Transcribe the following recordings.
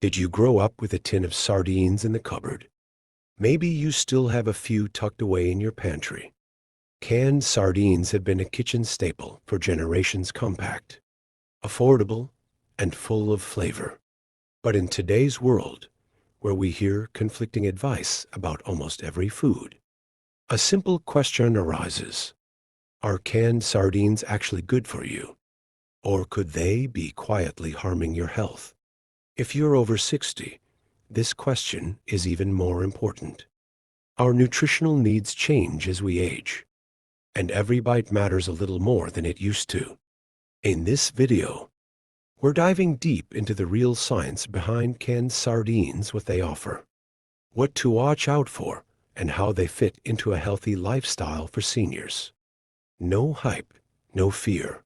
Did you grow up with a tin of sardines in the cupboard? Maybe you still have a few tucked away in your pantry. Canned sardines have been a kitchen staple for generations, compact, affordable, and full of flavor. But in today's world, where we hear conflicting advice about almost every food, a simple question arises. Are canned sardines actually good for you? Or could they be quietly harming your health? If you're over 60, this question is even more important. Our nutritional needs change as we age, and every bite matters a little more than it used to. In this video, we're diving deep into the real science behind canned sardines, what they offer, what to watch out for, and how they fit into a healthy lifestyle for seniors. No hype, no fear.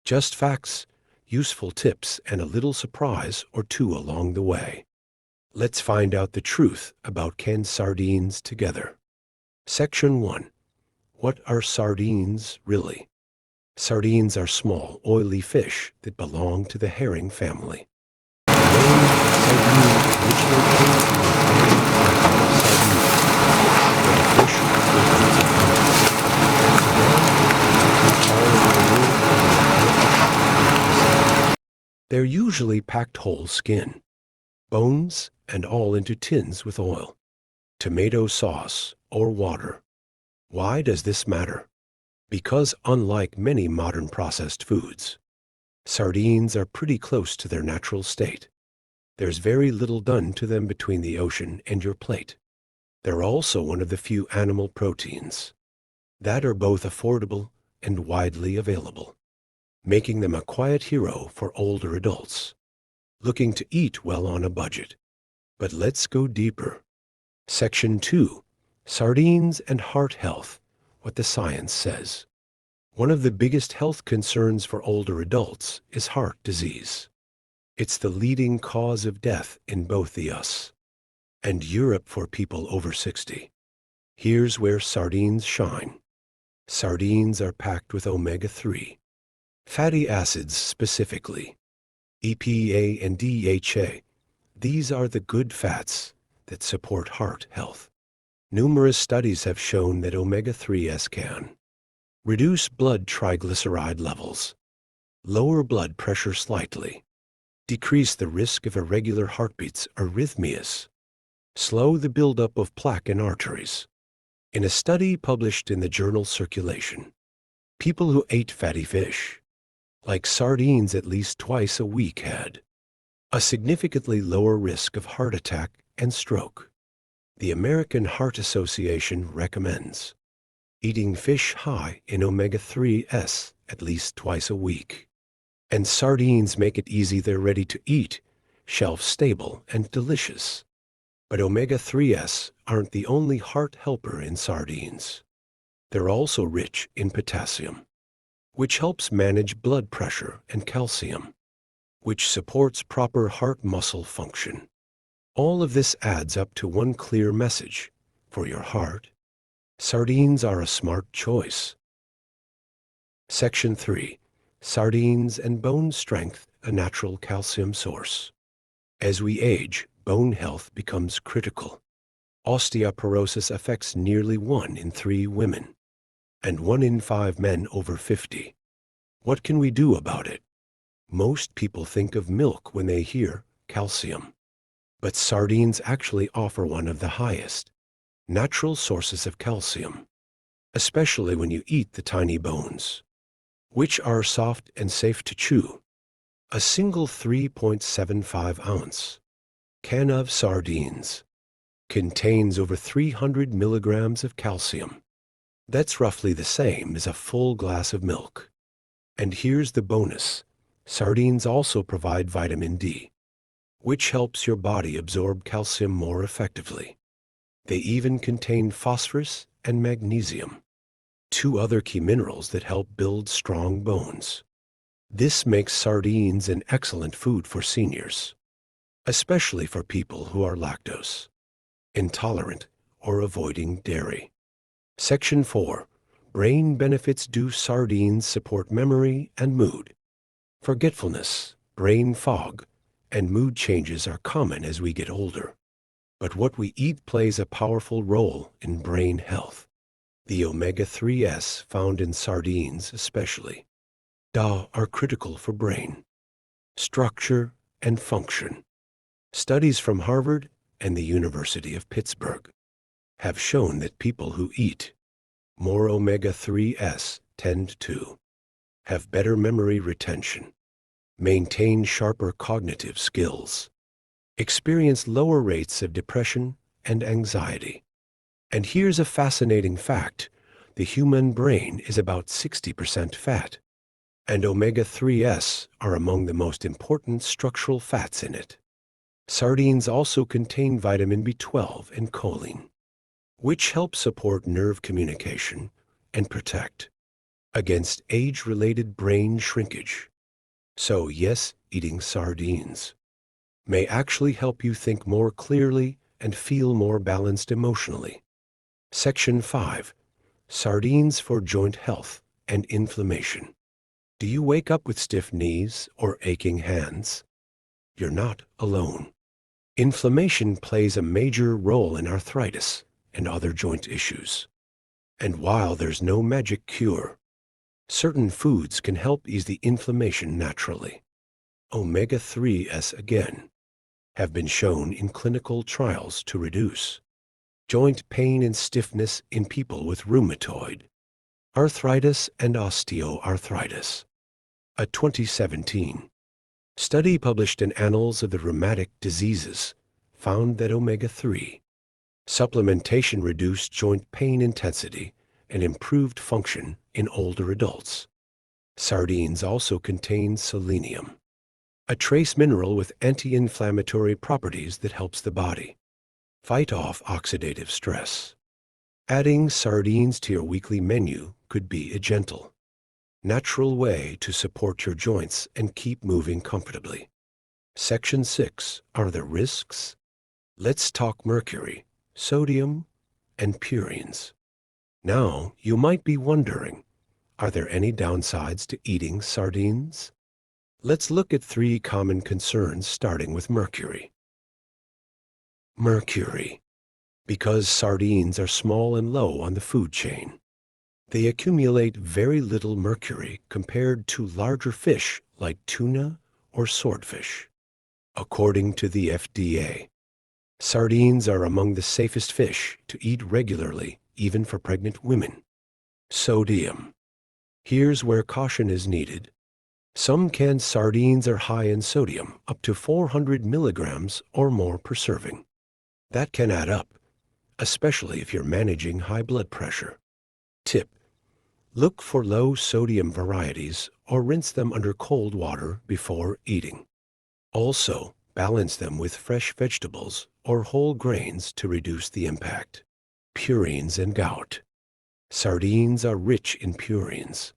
Just facts, useful tips, and a little surprise or two along the way. Let's find out the truth about canned sardines together. Section 1. What are sardines really? Sardines are small, oily fish that belong to the herring family. The name sardine originally came from the Italian sardine, where the fish was built into pouches. They're usually packed whole, skin, bones, and all into tins with oil, tomato sauce, or water. Why does this matter? Because unlike many modern processed foods, sardines are pretty close to their natural state. There's very little done to them between the ocean and your plate. They're also one of the few animal proteins that are both affordable and widely available, making them a quiet hero for older adults looking to eat well on a budget. But let's go deeper. Section 2. Sardines and heart health, what the science says. One of the biggest health concerns for older adults is heart disease. It's the leading cause of death in both the US and Europe for people over 60. Here's where sardines shine. Sardines are packed with omega-3 fatty acids, specifically EPA and DHA. These are the good fats that support heart health. Numerous studies have shown that omega-3s can reduce blood triglyceride levels, lower blood pressure slightly, decrease the risk of irregular heartbeats, arrhythmias, slow the buildup of plaque in arteries. In a study published in the journal Circulation, people who ate fatty fish, like sardines, at least twice a week had a significantly lower risk of heart attack and stroke. The American Heart Association recommends eating fish high in omega-3s at least twice a week. And sardines make it easy. They're ready to eat, shelf-stable, and delicious. But omega-3s aren't the only heart helper in sardines. They're also rich in potassium, which helps manage blood pressure, and calcium, which supports proper heart muscle function. All of this adds up to one clear message for your heart. Sardines are a smart choice. Section 3. Sardines and bone strength, a natural calcium source. As we age, bone health becomes critical. Osteoporosis affects nearly 1 in 3 women and 1 in 5 men over 50. What can we do about it? Most people think of milk when they hear calcium, but sardines actually offer one of the highest natural sources of calcium, especially when you eat the tiny bones, which are soft and safe to chew. A single 3.75-ounce can of sardines contains over 300 milligrams of calcium. That's roughly the same as a full glass of milk. And here's the bonus. Sardines also provide vitamin D, which helps your body absorb calcium more effectively. They even contain phosphorus and magnesium, 2 other key minerals that help build strong bones. This makes sardines an excellent food for seniors, especially for people who are lactose intolerant or avoiding dairy. Section 4. Brain benefits. Do sardines support memory and mood, forgetfulness, brain fog, and mood changes are common as we get older. But what we eat plays a powerful role in brain health. The omega-3s found in sardines especially, are critical for brain structure and function. Studies from Harvard and the University of Pittsburgh have shown that people who eat more omega-3s tend to have better memory retention, maintain sharper cognitive skills, experience lower rates of depression and anxiety. And here's a fascinating fact. The human brain is about 60% fat, and omega-3s are among the most important structural fats in it. Sardines also contain vitamin B12 and choline, which help support nerve communication and protect against age-related brain shrinkage. So yes, eating sardines may actually help you think more clearly and feel more balanced emotionally. Section 5. Sardines for joint health and inflammation. Do you wake up with stiff knees or aching hands? You're not alone. Inflammation plays a major role in arthritis and other joint issues. And while there's no magic cure, certain foods can help ease the inflammation naturally. Omega-3s again have been shown in clinical trials to reduce joint pain and stiffness in people with rheumatoid arthritis and osteoarthritis. A 2017 study published in Annals of the Rheumatic Diseases found that omega-3 supplementation reduced joint pain intensity and improved function in older adults. Sardines also contain selenium, a trace mineral with anti-inflammatory properties that helps the body fight off oxidative stress. Adding sardines to your weekly menu could be a gentle, natural way to support your joints and keep moving comfortably. Section 6. Are there risks? Let's talk mercury, sodium, and purines. Now, you might be wondering, are there any downsides to eating sardines? Let's look at 3 common concerns, starting with mercury. Mercury. Because sardines are small and low on the food chain, they accumulate very little mercury compared to larger fish like tuna or swordfish. According to the FDA, sardines are among the safest fish to eat regularly, even for pregnant women. Sodium. Here's where caution is needed. Some canned sardines are high in sodium, up to 400 milligrams or more per serving. That can add up, especially if you're managing high blood pressure. Tip: look for low sodium varieties or rinse them under cold water before eating. Also, balance them with fresh vegetables or whole grains to reduce the impact. Purines and gout. Sardines are rich in purines,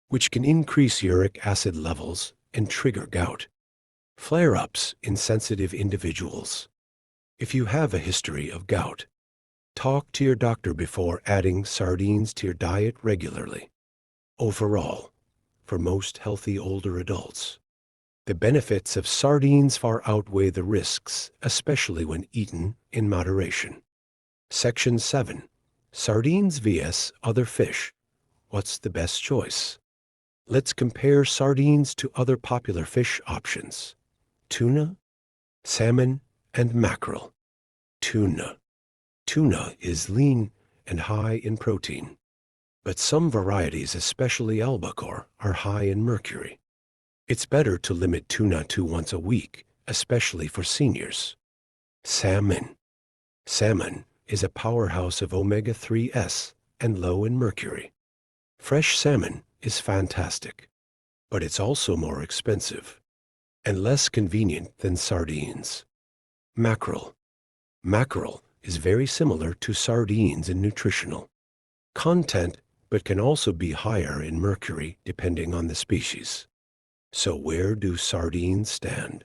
which can increase uric acid levels and trigger gout flare-ups in sensitive individuals. If you have a history of gout, talk to your doctor before adding sardines to your diet regularly. Overall, for most healthy older adults, the benefits of sardines far outweigh the risks, especially when eaten in moderation. Section 7. Sardines vs. other fish. What's the best choice? Let's compare sardines to other popular fish options: tuna, salmon, and mackerel. Tuna. Tuna is lean and high in protein, but some varieties, especially albacore, are high in mercury. It's better to limit tuna to once a week, especially for seniors. Salmon. Salmon is a powerhouse of omega-3s and low in mercury. Fresh salmon is fantastic, but it's also more expensive and less convenient than sardines. Mackerel. Mackerel is very similar to sardines in nutritional content, but can also be higher in mercury depending on the species. So where do sardines stand?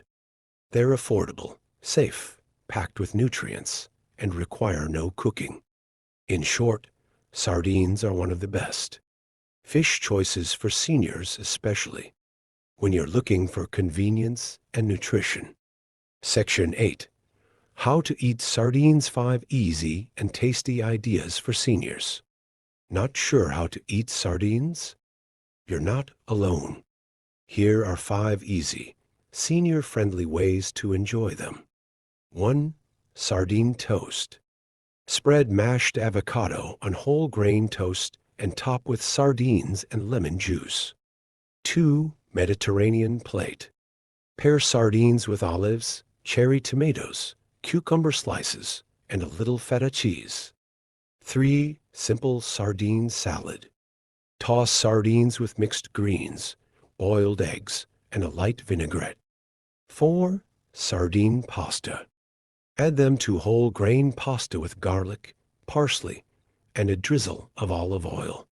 They're affordable, safe, packed with nutrients, and require no cooking. In short, sardines are one of the best fish choices for seniors, especially when you're looking for convenience and nutrition. Section 8. How to eat sardines. 5 easy and tasty ideas for seniors. Not sure how to eat sardines? You're not alone. Here are 5 easy, senior-friendly ways to enjoy them. 1. Sardine toast. Spread mashed avocado on whole grain toast and top with sardines and lemon juice. 2. Mediterranean plate. Pair sardines with olives, cherry tomatoes, cucumber slices, and a little feta cheese. 3. Simple sardine salad. Toss sardines with mixed greens, boiled eggs, and a light vinaigrette. 4. Sardine pasta. Add them to whole grain pasta with garlic, parsley, and a drizzle of olive oil.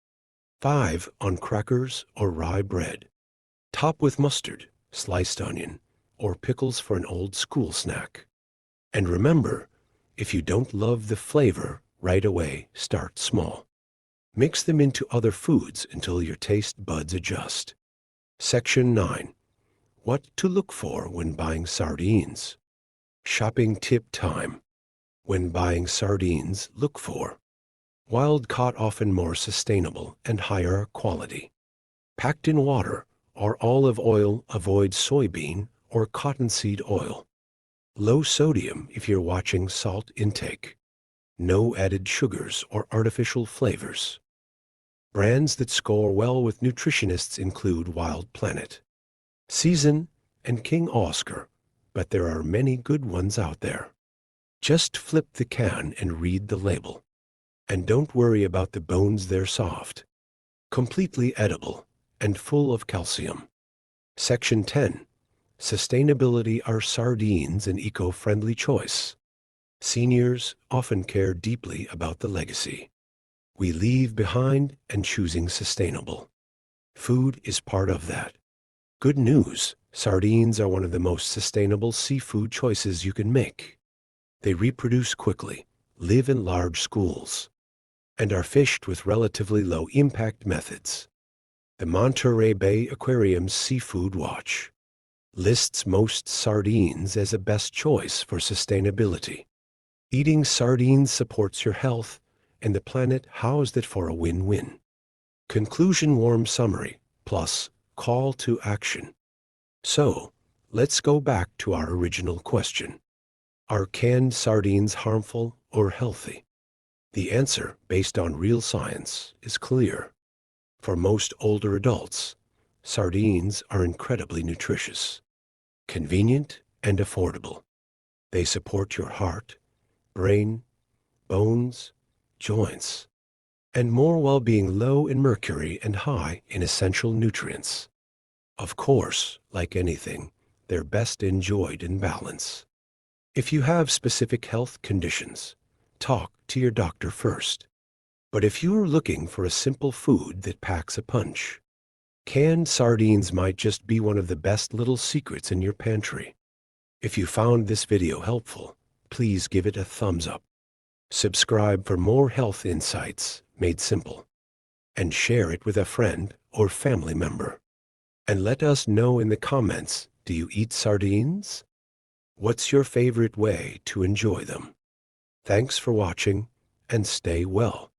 5. On crackers or rye bread. Top with mustard, sliced onion, or pickles for an old school snack. And remember, if you don't love the flavor right away, start small. Mix them into other foods until your taste buds adjust. Section 9. What to look for when buying sardines. Shopping tip time. When buying sardines, look for wild-caught, often more sustainable and higher quality. Packed in water or olive oil, avoid soybean or cottonseed oil. Low sodium if you're watching salt intake. No added sugars or artificial flavors. Brands that score well with nutritionists include Wild Planet, Season, and King Oscar, but there are many good ones out there. Just flip the can and read the label. And don't worry about the bones, they're soft, completely edible, and full of calcium. Section 10. Sustainability. Are sardines an eco-friendly choice? Seniors often care deeply about the legacy we leave behind, and choosing sustainable food is part of that. Good news, sardines are one of the most sustainable seafood choices you can make. They reproduce quickly, live in large schools, and are fished with relatively low-impact methods. The Monterey Bay Aquarium's Seafood Watch lists most sardines as a best choice for sustainability. Eating sardines supports your health and the planet. How's that for a win-win? Conclusion. Warm summary plus call to action. So, let's go back to our original question. Are canned sardines harmful or healthy? The answer, based on real science, is clear. For most older adults, sardines are incredibly nutritious, convenient, and affordable. They support your heart, brain, bones, joints, and more while being low in mercury and high in essential nutrients. Of course, like anything, they're best enjoyed in balance. If you have specific health conditions, talk to your doctor first. But if you are looking for a simple food that packs a punch, canned sardines might just be one of the best little secrets in your pantry. If you found this video helpful, please give it a thumbs up. Subscribe for more health insights made simple, and share it with a friend or family member. And let us know in the comments, do you eat sardines? What's your favorite way to enjoy them? Thanks for watching, and stay well.